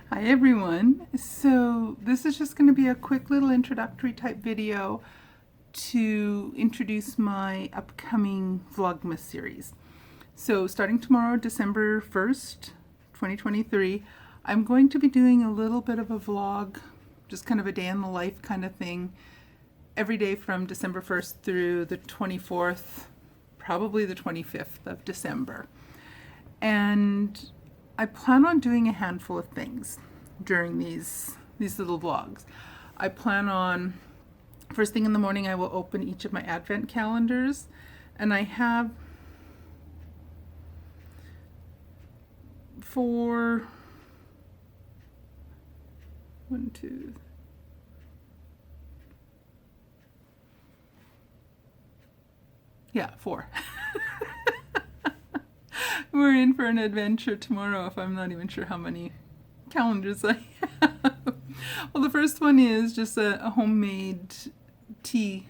Hi everyone. So this is just going to be a quick little introductory type video to introduce my upcoming Vlogmas series. So starting tomorrow, December 1st, 2023, I'm going to be doing a little bit of a vlog, just kind of a day in the life kind of thing, every day from December 1st through the 24th, probably the 25th of December. And I plan on doing a handful of things during these little vlogs. I plan on, first thing in the morning, I will open each of my advent calendars, and I have four, four. We're in for an adventure tomorrow if I'm not even sure how many calendars I have. Well, the first one is just a homemade tea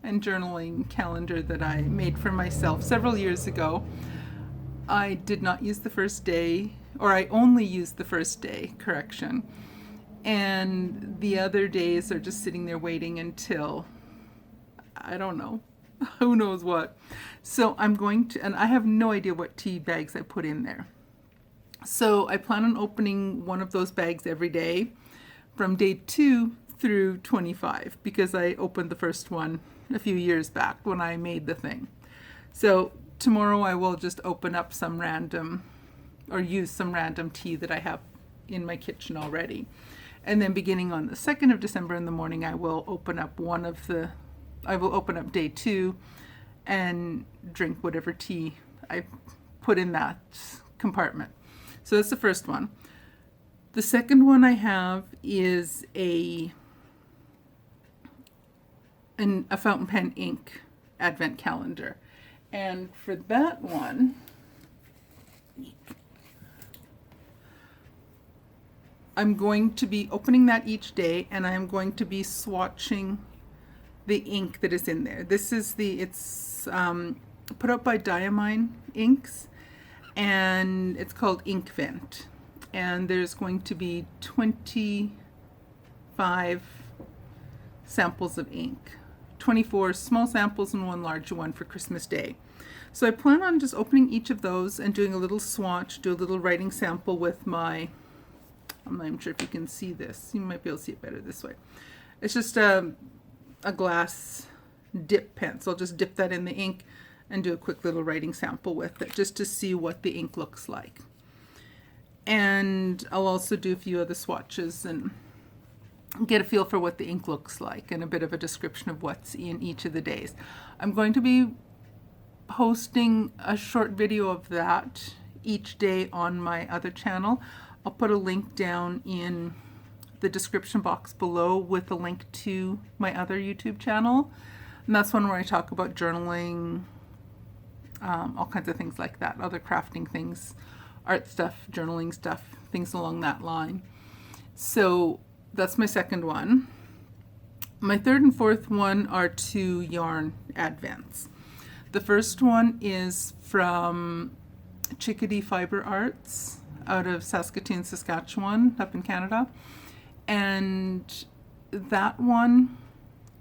and journaling calendar that I made for myself several years ago. I did not use the first day, or I only used the first day, correction. And the other days are just sitting there waiting until, I don't know, who knows what. So I'm going to, and I have no idea what tea bags I put in there. So I plan on opening one of those bags every day from day 2 through 25, because I opened the first one a few years back when I made the thing. So tomorrow I will just open up some random, or use some random tea that I have in my kitchen already. And then beginning on the 2nd of December in the morning, I will open up day 2 and drink whatever tea I put in that compartment. So that's the first one. The second one I have is a fountain pen ink advent calendar. And for that one, I'm going to be opening that each day, and I'm going to be swatching the ink that is in there. It's put out by Diamine Inks, and it's called Ink Vent. And there's going to be 25 samples of ink, 24 small samples and one larger one for Christmas Day. So I plan on just opening each of those and doing a little swatch, do a little writing sample with my, I'm not even sure if you can see this. You might be able to see it better this way. It's just a glass dip pen. So I'll just dip that in the ink and do a quick little writing sample with it, just to see what the ink looks like. And I'll also do a few other swatches and get a feel for what the ink looks like and a bit of a description of what's in each of the days. I'm going to be posting a short video of that each day on my other channel. I'll put a link down in the description box below with a link to my other YouTube channel. And that's one where I talk about journaling, all kinds of things like that, other crafting things, art stuff, journaling stuff, things along that line. So that's my second one. My third and fourth one are 2 yarn advents. The first one is from Chickadee Fiber Arts out of Saskatoon, Saskatchewan, up in Canada. And that one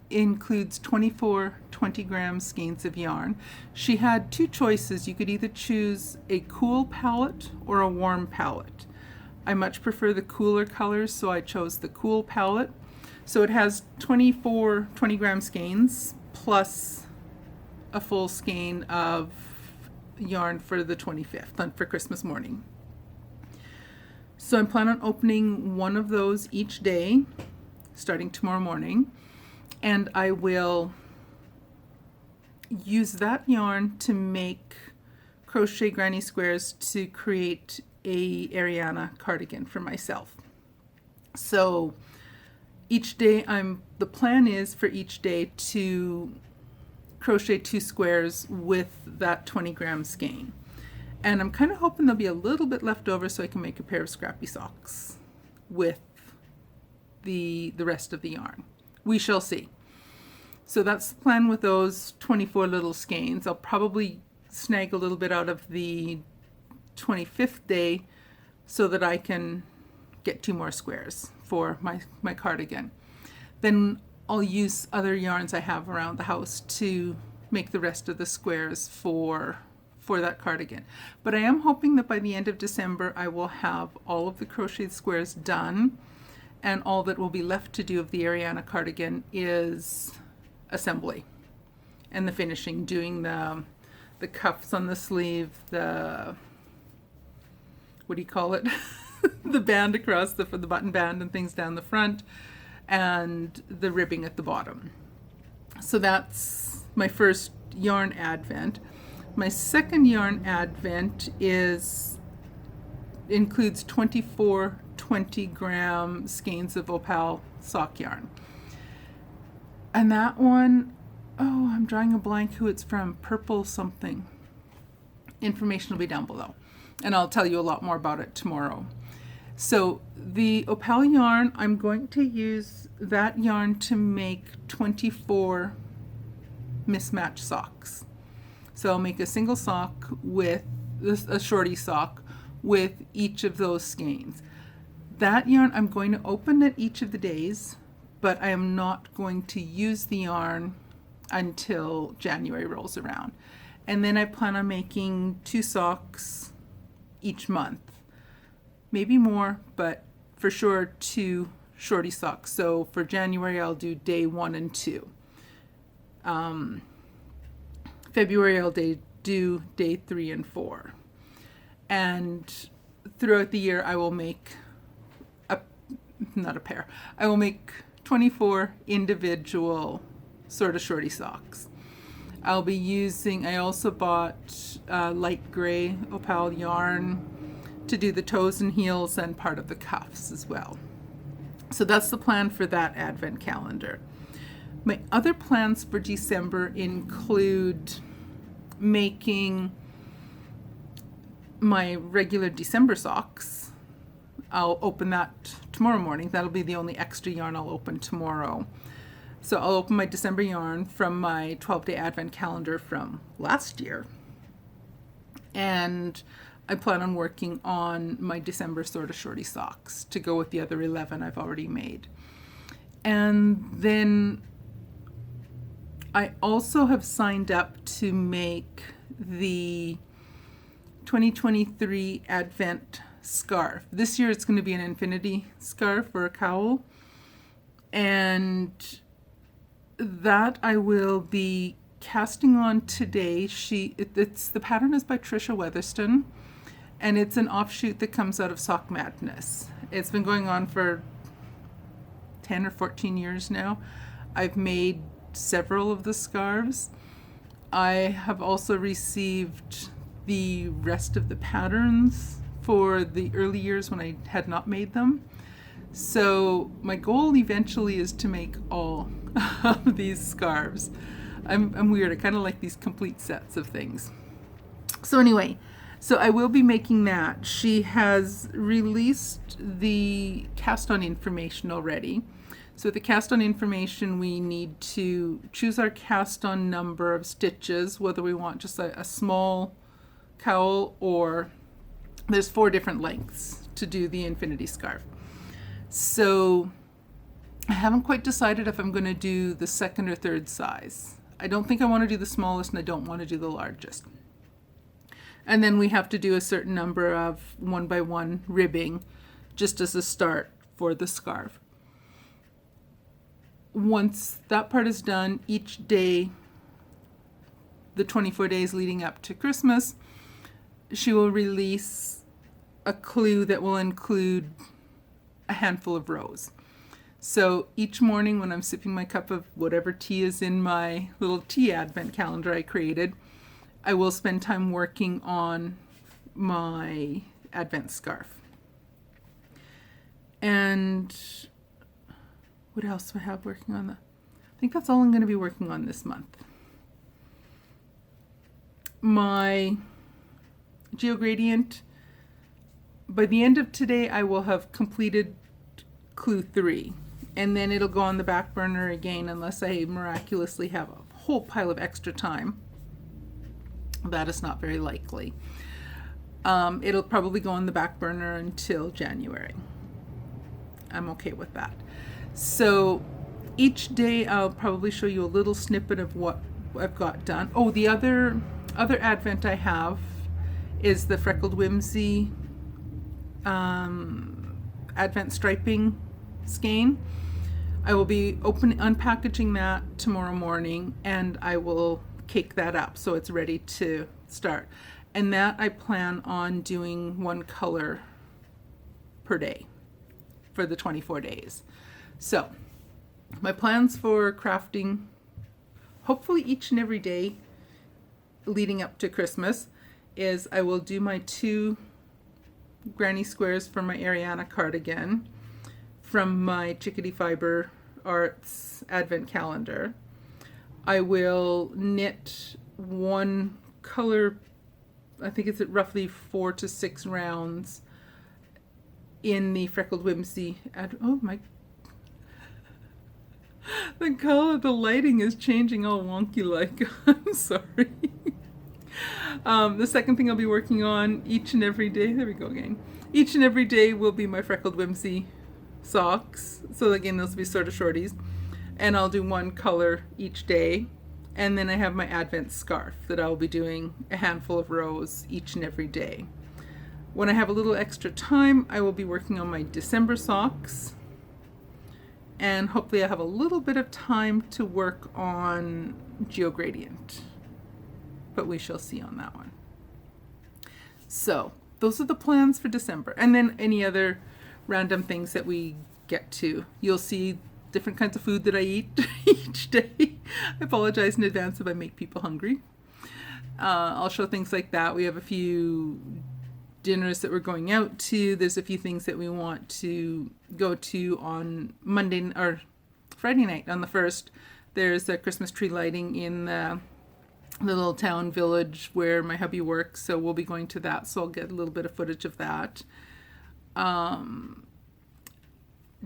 includes 24 20-gram skeins of yarn. She had 2 choices. You could either choose a cool palette or a warm palette. I much prefer the cooler colors, so I chose the cool palette. So it has 24 20-gram skeins plus a full skein of yarn for the 25th, for Christmas morning. So I'm planning on opening one of those each day, starting tomorrow morning, and I will use that yarn to make crochet granny squares to create a Ariana cardigan for myself. So each day the plan is for each day to crochet 2 squares with that 20-gram skein. And I'm kind of hoping there'll be a little bit left over so I can make a pair of scrappy socks with the rest of the yarn. We shall see. So that's the plan with those 24 little skeins. I'll probably snag a little bit out of the 25th day so that I can get 2 more squares for my cardigan. Then I'll use other yarns I have around the house to make the rest of the squares for that cardigan. But I am hoping that by the end of December I will have all of the crocheted squares done, and all that will be left to do of the Ariana cardigan is assembly and the finishing, doing the cuffs on the sleeve, the, what do you call it? The band across the button band and things down the front, and the ribbing at the bottom. So that's my first yarn advent. My second yarn advent includes 24 20-gram skeins of opal sock yarn. And that one, oh, I'm drawing a blank who it's from, Purple something. Information will be down below, and I'll tell you a lot more about it tomorrow. So the opal yarn, I'm going to use that yarn to make 24 mismatched socks. So I'll make a single sock with a shorty sock with each of those skeins. That yarn I'm going to open at each of the days, but I am not going to use the yarn until January rolls around. And then I plan on making 2 socks each month. Maybe more, but for sure 2 shorty socks. So for January I'll do day 1 and 2. February I'll do day 3 and 4. And throughout the year I will make I will make 24 individual sort of shorty socks. I'll be using, I also bought light gray opal yarn to do the toes and heels and part of the cuffs as well. So that's the plan for that advent calendar. My other plans for December include making my regular December socks. I'll open that tomorrow morning. That'll be the only extra yarn I'll open tomorrow. So I'll open my December yarn from my 12-day advent calendar from last year. And I plan on working on my December sort of shorty socks to go with the other 11 I've already made. And then I also have signed up to make the 2023 Advent scarf. This year it's going to be an infinity scarf or a cowl. And that I will be casting on today. The pattern is by Trisha Weatherston, and it's an offshoot that comes out of Sock Madness. It's been going on for 10 or 14 years now. I've made several of the scarves. I have also received the rest of the patterns for the early years when I had not made them. So my goal eventually is to make all of these scarves. I'm weird. I kind of like these complete sets of things. So anyway, so I will be making that. She has released the cast on information already. So the cast on information, we need to choose our cast on number of stitches, whether we want just a small cowl or there's 4 different lengths to do the infinity scarf. So I haven't quite decided if I'm going to do the 2nd or 3rd size. I don't think I want to do the smallest, and I don't want to do the largest. And then we have to do a certain number of 1x1 ribbing just as a start for the scarf. Once that part is done, each day, the 24 days leading up to Christmas, she will release a clue that will include a handful of rows. So each morning when I'm sipping my cup of whatever tea is in my little tea advent calendar I created, I will spend time working on my advent scarf. And what else do I have working on? I think that's all I'm going to be working on this month. My GeoGradient, by the end of today I will have completed clue 3, and then it'll go on the back burner again unless I miraculously have a whole pile of extra time. That is not very likely. It'll probably go on the back burner until January. I'm okay with that. So each day I'll probably show you a little snippet of what I've got done. Oh, the other advent I have is the Freckled Whimsy advent striping skein. I will be unpackaging that tomorrow morning, and I will cake that up so it's ready to start. And that I plan on doing one color per day for the 24 days. So my plans for crafting, hopefully each and every day leading up to Christmas, is I will do my 2 granny squares for my Ariana cardigan from my Chickadee Fiber Arts Advent calendar. I will knit one color, I think it's at roughly 4 to 6 rounds in the Freckled Whimsy. Oh my, the color, the lighting is changing all wonky like. I'm sorry. The second thing I'll be working on each and every day, there we go again. Each and every day will be my Freckled Whimsy socks. So again, those will be sort of shorties. And I'll do one color each day. And then I have my Advent scarf that I'll be doing a handful of rows each and every day. When I have a little extra time, I will be working on my December socks. And hopefully I have a little bit of time to work on GeoGradient. But we shall see on that one. So those are the plans for December. And then any other random things that we get to. You'll see different kinds of food that I eat each day. I apologize in advance if I make people hungry. I'll show things like that. We have a few dinners that we're going out to. There's a few things that we want to go to on Monday or Friday night on the 1st. There's a Christmas tree lighting in the little town village where my hubby works, so we'll be going to that, so I'll get a little bit of footage of that.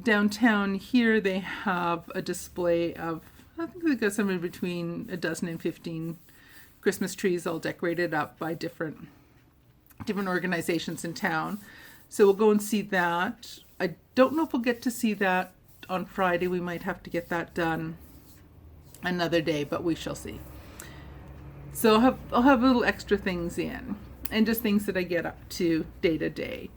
Downtown here they have a display of, I think they've got somewhere between a dozen and 15 Christmas trees all decorated up by different organizations in town. So we'll go and see that. I don't know if we'll get to see that on Friday. We might have to get that done another day, but we shall see. So I'll have little extra things in, and just things that I get up to day to day.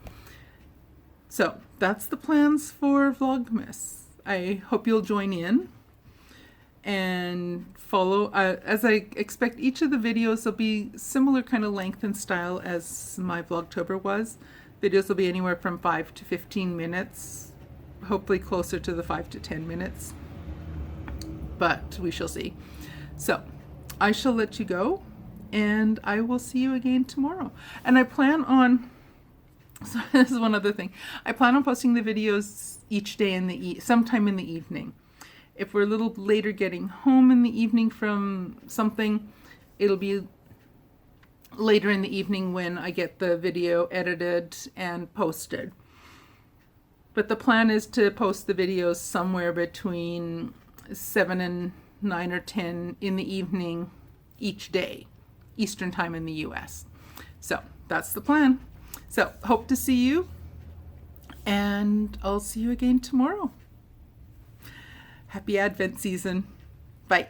So that's the plans for Vlogmas. I hope you'll join in and follow. As I expect, each of the videos will be similar kind of length and style as my Vlogtober was. Videos will be anywhere from 5 to 15 minutes, hopefully closer to the 5 to 10 minutes, but we shall see. So I shall let you go, and I will see you again tomorrow. And I plan on, so this is one other thing, I plan on posting the videos each day in the sometime in the evening. If we're a little later getting home in the evening from something, it'll be later in the evening when I get the video edited and posted. But the plan is to post the videos somewhere between 7 and 9 or 10 in the evening each day, Eastern time in the US. So that's the plan. So hope to see you, and I'll see you again tomorrow. Happy Advent season. Bye.